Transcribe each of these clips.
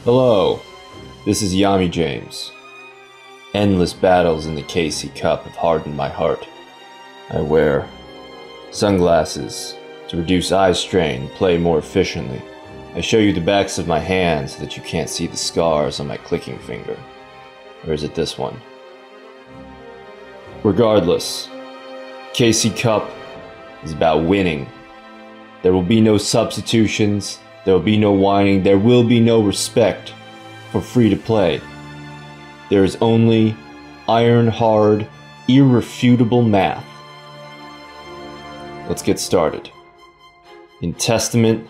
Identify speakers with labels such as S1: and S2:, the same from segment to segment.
S1: Hello, this is Yami James. Endless battles in the KC Cup have hardened my heart. I wear sunglasses to reduce eye strain and play more efficiently. I show you the backs of my hands so that you can't see the scars on my clicking finger. Or is it this one? Regardless, KC Cup is about winning. There will be no substitutions, there will be no whining, there will be no respect for free to play. There is only iron hard, irrefutable math. Let's get started. In testament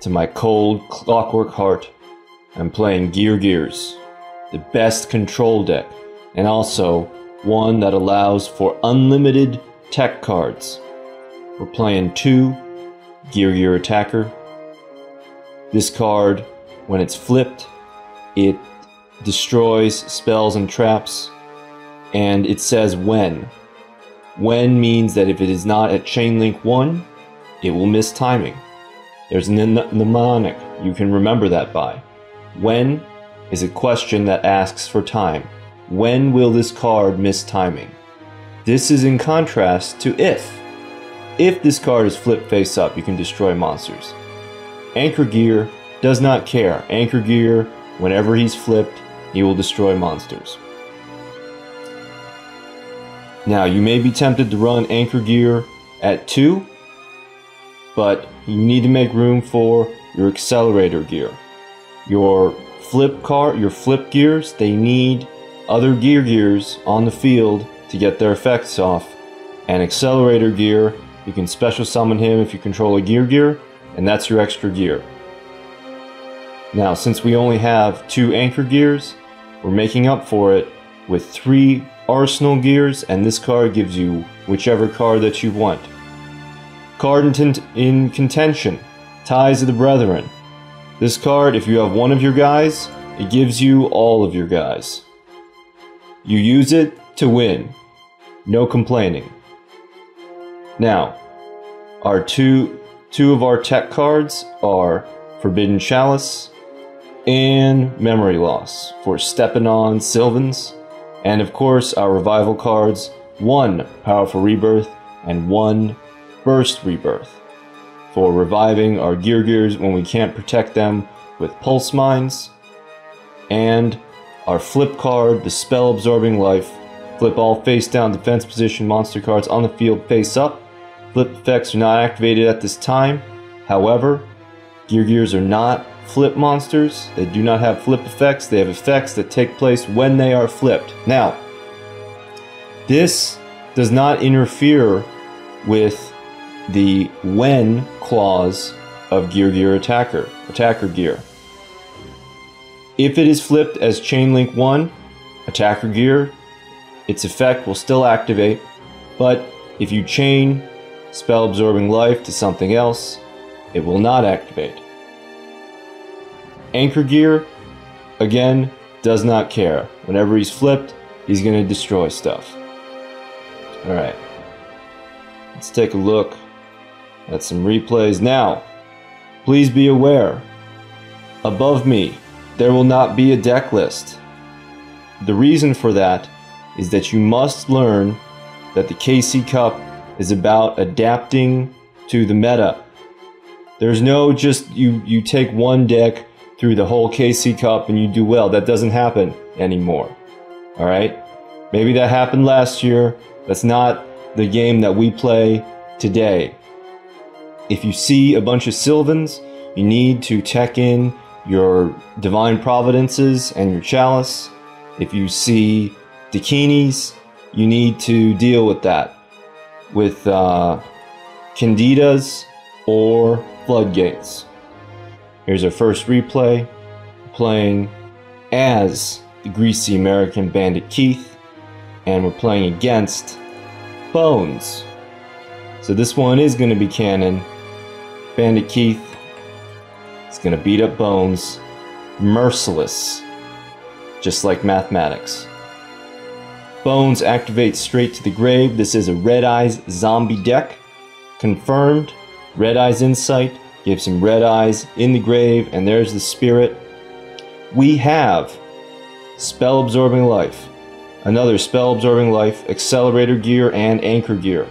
S1: to my cold, clockwork heart, I'm playing Geargias, the best control deck, and also one that allows for unlimited tech cards. We're playing 2 Geargias Attacker. This card, when it's flipped, it destroys spells and traps, and it says when. When means that if it is not at chain link 1, it will miss timing. There's a mnemonic you can remember that by. When is a question that asks for time. When will this card miss timing? This is in contrast to if. If this card is flipped face up, you can destroy monsters. Anchor Gear does not care. Anchor Gear, whenever he's flipped, he will destroy monsters. Now, you may be tempted to run Anchor Gear at 2, but you need to make room for your Accelerator Gear. Your flip gears, they need other Geargias on the field to get their effects off. And Accelerator Gear, you can special summon him if you control a Gear, and that's your extra gear. Now, since we only have 2 Anchor Gears, we're making up for it with 3 Arsenal Gears, and this card gives you whichever card that you want. Card in contention, Ties of the Brethren. This card, if you have one of your guys, it gives you all of your guys. You use it to win. No complaining. Now, our two of our tech cards are Forbidden Chalice and Memory Loss for stepping on Sylvans. And of course, our revival cards, 1 Powerful Rebirth and 1 Burst Rebirth for reviving our Geargias when we can't protect them with Pulse Mines. And our flip card, the Spell Absorbing Life. Flip all face down defense position monster cards on the field face up. Flip effects are not activated at this time. However, Geargias are not flip monsters. They do not have flip effects. They have effects that take place when they are flipped. Now, this does not interfere with the when clause of Geargias Attacker Gear. If it is flipped as Chain Link 1, Attacker Gear, its effect will still activate, but if you chain Spell Absorbing Life to something else, it will not activate. Anchor Gear, again, does not care. Whenever he's flipped, he's going to destroy stuff. Alright, let's take a look at some replays. Now, please be aware, above me, there will not be a deck list. The reason for that is that you must learn that the KC Cup is about adapting to the meta. There's no just you take one deck through the whole KC Cup and you do well. That doesn't happen anymore. Alright? Maybe that happened last year. That's not the game that we play today. If you see a bunch of Sylvans, you need to tech in your Divine Providences and your Chalice. If you see Dakinis, you need to deal with that with Candidas or Floodgates. Here's our first replay, playing as the greasy American Bandit Keith, and we're playing against Bones. So this one is going to be canon. Bandit Keith is going to beat up Bones, merciless, just like mathematics. Bones activates straight to the grave. This is a Red Eyes zombie deck. Confirmed. Red Eyes Insight gives him Red Eyes in the grave, and there's the spirit. we have Spell Absorbing Life, another Spell Absorbing Life, Accelerator Gear, and Anchor Gear.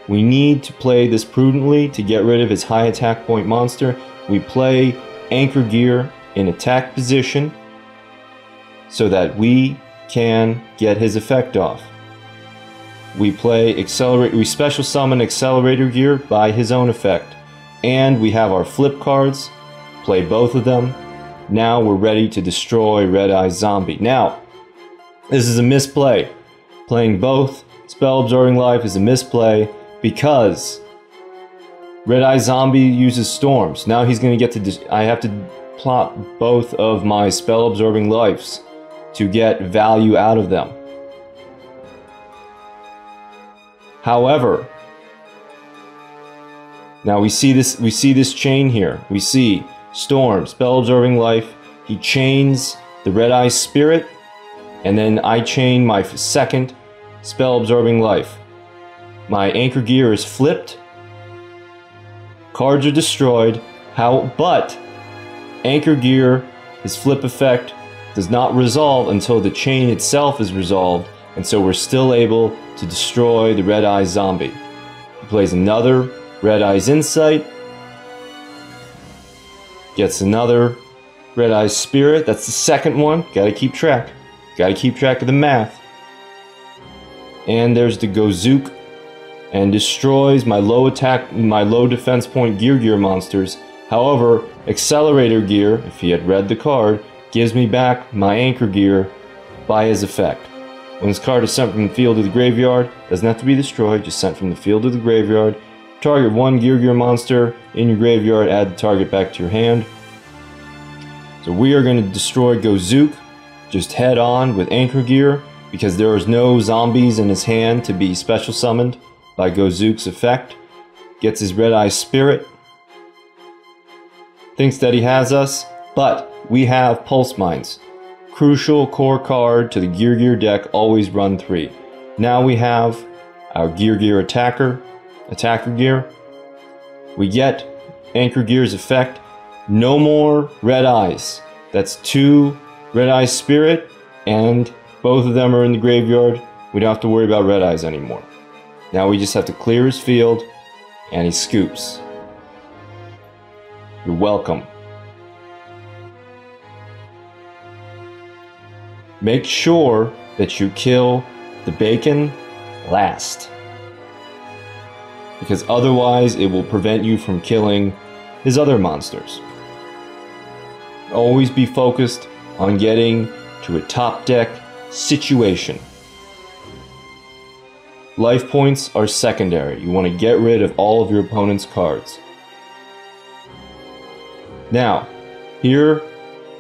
S1: We need to play this prudently to get rid of his high attack point monster. We play Anchor Gear in attack position so that we can get his effect off. We special summon Accelerator Gear by his own effect. And we have our flip cards, play both of them. Now we're ready to destroy Red Eye Zombie. Now, this is a misplay. Playing both Spell Absorbing Life is a misplay because Red Eye Zombie uses storms. Now he's going to get to... I have to plot both of my Spell Absorbing Lives to get value out of them. However, now we see this chain here. We see Storm, Spell Absorbing Life. He chains the Red Eye Spirit, and then I chain my second Spell Absorbing Life. My Anchor Gear is flipped. Cards are destroyed. But Anchor Gear, his flip effect, does not resolve until the chain itself is resolved, and so we're still able to destroy the Red Eye Zombie. He plays another Red Eye's Insight, gets another Red Eye's Spirit. That's the second one. Gotta keep track. Gotta keep track of the math. And there's the Gozook, and destroys my low defense point Gear monsters. However, Accelerator Gear, if he had read the card, gives me back my Anchor Gear by his effect. When this card is sent from the field to the graveyard, doesn't have to be destroyed, just sent from the field to the graveyard. Target one Gear monster in your graveyard, add the target back to your hand. So we are going to destroy Gozook just head on with Anchor Gear, because there is no zombies in his hand to be special summoned by Gozook's effect. Gets his Red Eye Spirit. Thinks that he has us, but we have Pulse Mines. Crucial core card to the Gear deck, always run 3. Now we have our Gear Attacker Gear. We get Anchor Gear's effect. No more Red Eyes. That's 2 Red Eye Spirit, and both of them are in the graveyard. We don't have to worry about Red Eyes anymore. Now we just have to clear his field, and he scoops. You're welcome. Make sure that you kill the bacon last, because otherwise it will prevent you from killing his other monsters. Always be focused on getting to a top deck situation. Life points are secondary. You want to get rid of all of your opponent's cards. Now, here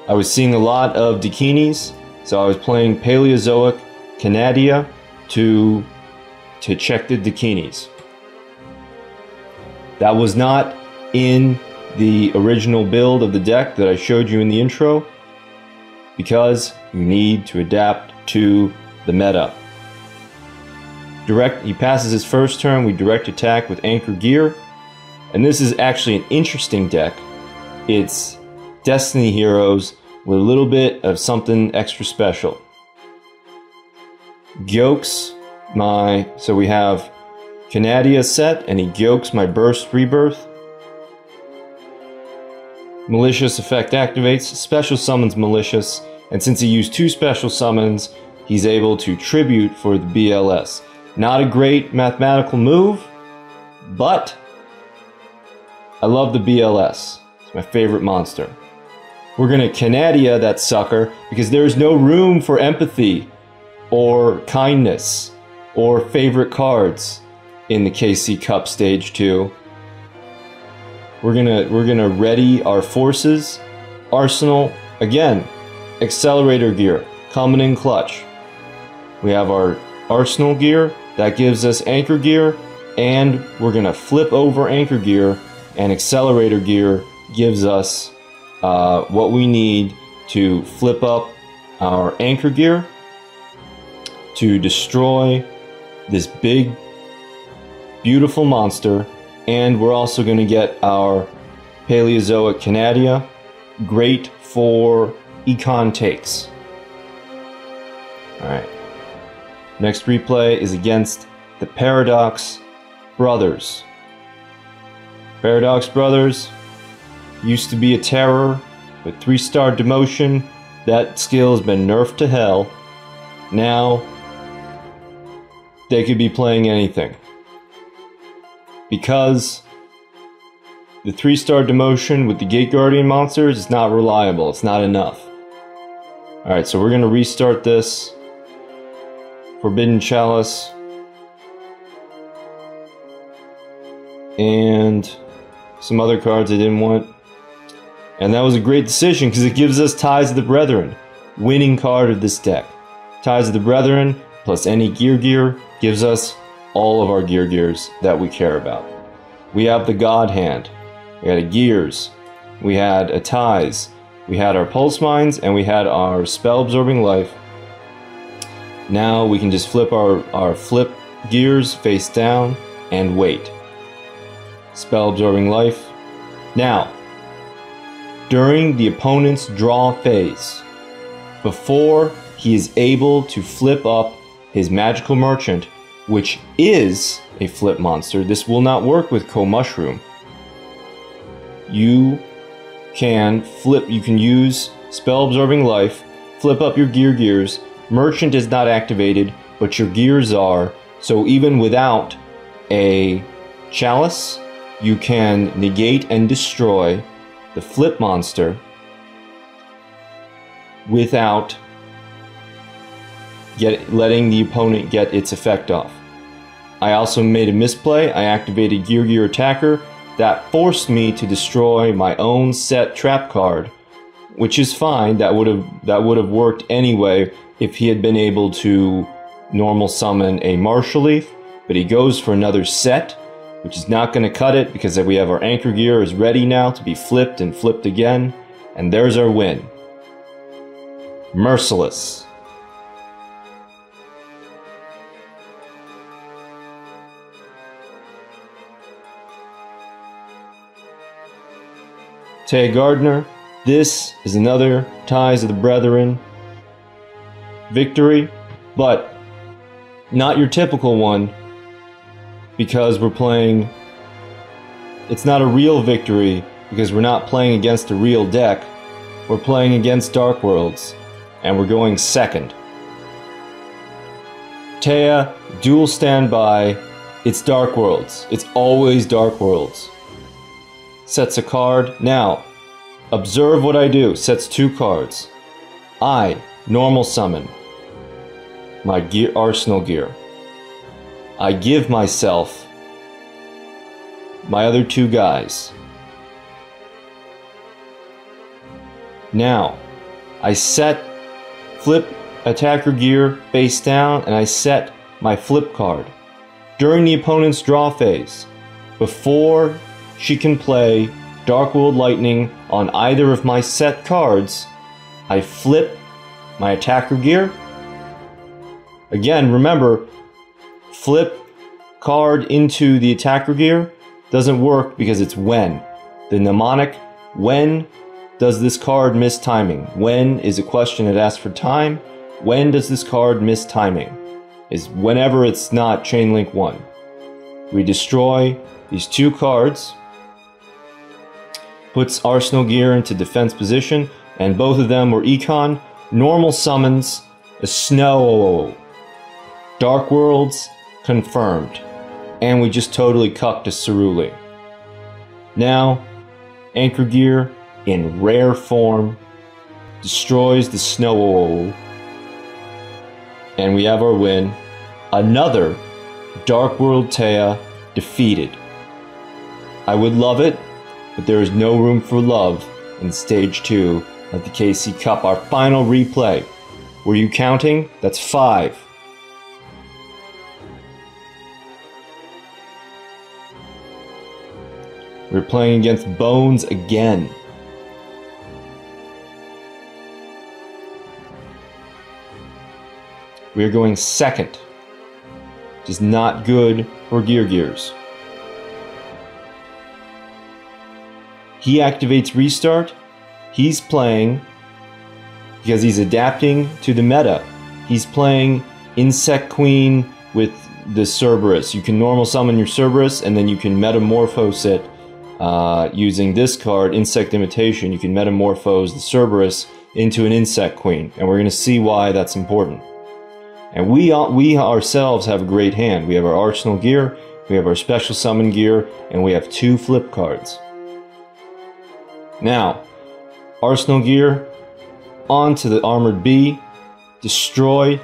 S1: I was seeing a lot of Dakinis, so I was playing Paleozoic Canadia to check the Dakinis. That was not in the original build of the deck that I showed you in the intro, because you need to adapt to the meta. He passes his first turn, we direct attack with Anchor Gear, and this is actually an interesting deck. It's Destiny Heroes with a little bit of something extra special. So we have Canadia set, and he Gyokes my Burst Rebirth. Malicious effect activates, special summons Malicious, and since he used 2 special summons, he's able to tribute for the BLS. Not a great mathematical move, but I love the BLS. It's my favorite monster. We're gonna Canadia that sucker, because there's no room for empathy or kindness or favorite cards in the KC Cup Stage 2. We're gonna ready our forces. Arsenal, again, Accelerator Gear, coming in clutch. We have our Arsenal Gear, that gives us Anchor Gear, and we're gonna flip over Anchor Gear, and Accelerator Gear gives us what we need to flip up our Anchor Gear to destroy this big, beautiful monster. And we're also going to get our Paleozoic Canadia, great for Econ takes. Alright. Next replay is against the Paradox Brothers. Paradox Brothers used to be a terror with 3-star demotion. That skill has been nerfed to hell. Now, they could be playing anything. Because the 3-star demotion with the Gate Guardian monsters is not reliable. It's not enough. Alright, so we're going to restart this. Forbidden Chalice. And some other cards I didn't want. And that was a great decision because it gives us Ties of the Brethren. Winning card of this deck. Ties of the Brethren plus any gear gives us all of our gears that we care about. We have the God Hand. We had a Gears. We had a Ties. We had our Pulse Mines and we had our Spell Absorbing Life. Now we can just flip our flip gears face down and wait. Spell Absorbing Life. Now, during the opponent's draw phase, before he is able to flip up his Magical Merchant, which is a flip monster, this will not work with Co-Mushroom. You can use Spell Absorbing Life, flip up your gears. Merchant is not activated, but your gears are, so even without a Chalice, you can negate and destroy the flip monster without letting the opponent get its effect off. I also made a misplay. I activated Gear Attacker. That forced me to destroy my own set trap card, which is fine. That would have worked anyway if he had been able to normal summon a Martial Leaf, but he goes for another set, which is not going to cut it because we have our Anchor Gear is ready now to be flipped and flipped again, and there's our win. Merciless. Taya Gardner, this is another Ties of the Brethren victory, but not your typical one because we're playing, it's not a real victory because we're not playing against a real deck, we're playing against Dark Worlds and we're going second. Taya, dual standby, it's Dark Worlds, it's always Dark Worlds. Sets a card. Now, observe what I do. Sets 2 cards. I normal summon my Arsenal Gear. I give myself my other 2 guys. Now, I set flip attacker gear face down and I set my flip card. During the opponent's draw phase, before she can play Dark World Lightning on either of my set cards, I flip my attacker gear. Again, remember, flip card into the attacker gear doesn't work because it's when. The mnemonic, when does this card miss timing? When is a question that asks for time. When does this card miss timing? Is whenever it's not Chain Link 1. We destroy these 2 cards, puts Arsenal Gear into defense position, and both of them were Econ. Normal summons a Snow. Dark Worlds confirmed. And we just totally cucked a Ceruli. Now, Anchor Gear in rare form destroys the Snow. And we have our win. Another Dark World Taya defeated. I would love it, but there is no room for love in Stage 2 of the KC Cup. Our final replay. Were you counting? That's 5. We're playing against Bones again. We are going second, which is not good for Geargias. He activates Restart. He's playing because he's adapting to the meta. He's playing Insect Queen with the Cerberus. You can normal summon your Cerberus, and then you can metamorphose it using this card, Insect Imitation. You can metamorphose the Cerberus into an Insect Queen, and we're going to see why that's important. And we ourselves have a great hand. We have our Arsenal gear, we have our Special Summon gear, and we have 2 flip cards. Now, Arsenal gear, onto the Armored Bee, destroy.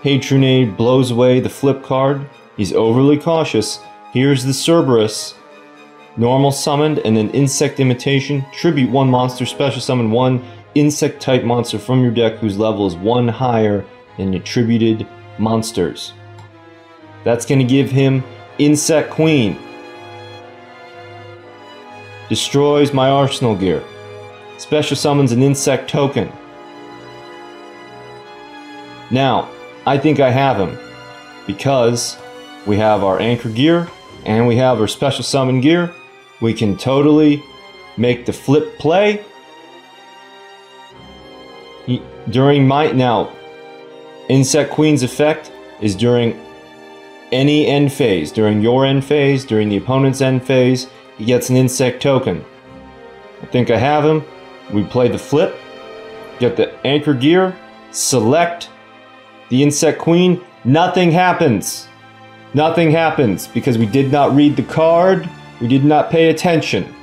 S1: Hatronade blows away the flip card. He's overly cautious. Here's the Cerberus, normal summoned, and then Insect Imitation. Tribute 1 monster, special summon 1 insect type monster from your deck whose level is 1 higher than attributed monsters. That's going to give him Insect Queen. Destroys my Arsenal gear. Special summons an insect token. Now, I think I have him, because we have our Anchor gear and we have our Special Summon gear. We can totally make the flip play. Now, Insect Queen's effect is during any end phase. During your end phase, during the opponent's end phase, he gets an insect token. I think I have him. We play the flip, get the Anchor gear, select the Insect Queen. Nothing happens. Nothing happens because we did not read the card. We did not pay attention.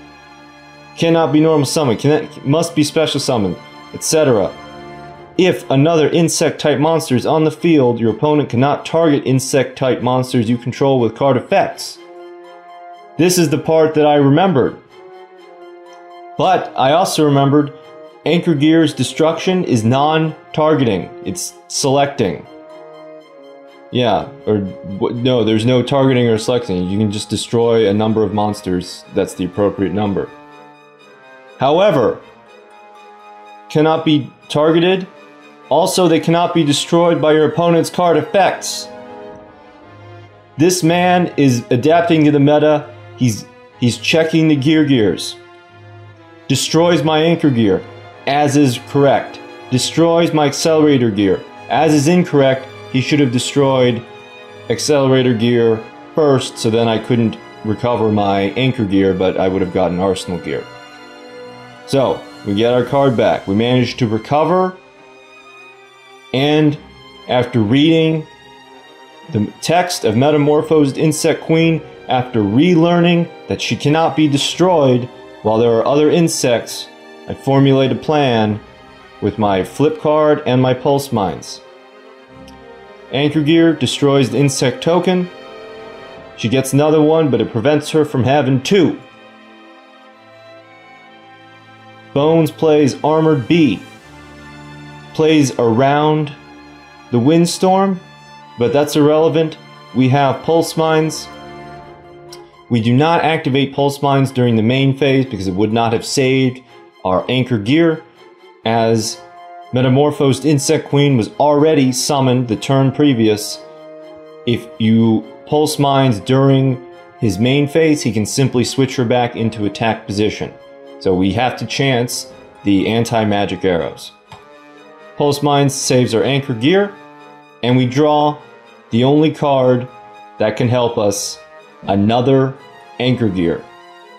S1: Cannot be normal summon. Must be special summon, etc. If another insect type monster is on the field, your opponent cannot target insect type monsters you control with card effects. This is the part that I remembered. But I also remembered Anchor Gear's destruction is non-targeting. It's selecting. Yeah, or no, there's no targeting or selecting. You can just destroy a number of monsters. That's the appropriate number. However, cannot be targeted. Also, they cannot be destroyed by your opponent's card effects. This man is adapting to the meta. He's checking the Geargias. Destroys my Anchor gear, as is correct. Destroys my Accelerator gear, as is incorrect. He should have destroyed Accelerator gear first, so then I couldn't recover my Anchor gear, but I would have gotten Arsenal gear. So, we get our card back. We managed to recover, and after reading the text of Metamorphosed Insect Queen, after relearning that she cannot be destroyed while there are other insects, I formulate a plan with my flip card and my pulse mines. Anchor gear destroys the insect token. She gets another one, but it prevents her from having 2. Bones plays Armored Bee. Plays around the windstorm, but that's irrelevant. We have pulse mines. We do not activate pulse mines during the main phase because it would not have saved our Anchor gear, as Metamorphosed Insect Queen was already summoned the turn previous. If you pulse mines during his main phase, he can simply switch her back into attack position. So we have to chance the anti-magic arrows. Pulse mines saves our Anchor gear, and we draw the only card that can help us, another Anchor gear.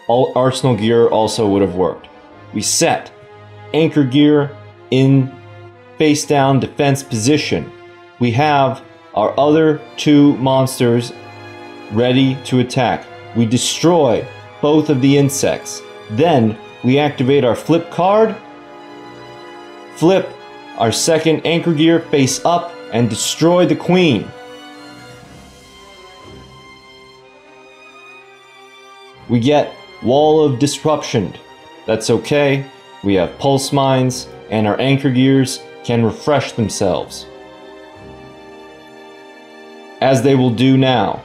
S1: Arsenal gear also would have worked. We set Anchor gear in face down defense position. We have our other 2 monsters ready to attack. We destroy both of the insects. Then we activate our flip card, flip our second Anchor gear face up, and destroy the queen. We get Wall of Disruption. That's okay. We have pulse mines, and our Anchor gears can refresh themselves, as they will do now.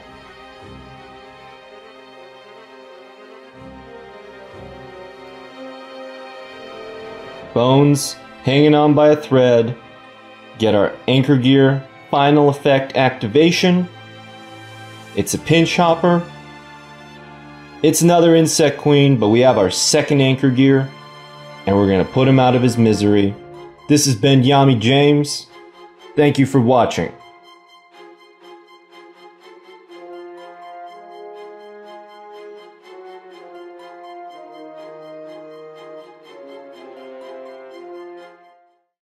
S1: Bones hanging on by a thread. Get our Anchor gear final effect activation. It's a pinch hopper. It's another Insect Queen, but we have our second Anchor gear, and we're going to put him out of his misery. This has been Yami James. Thank you for watching.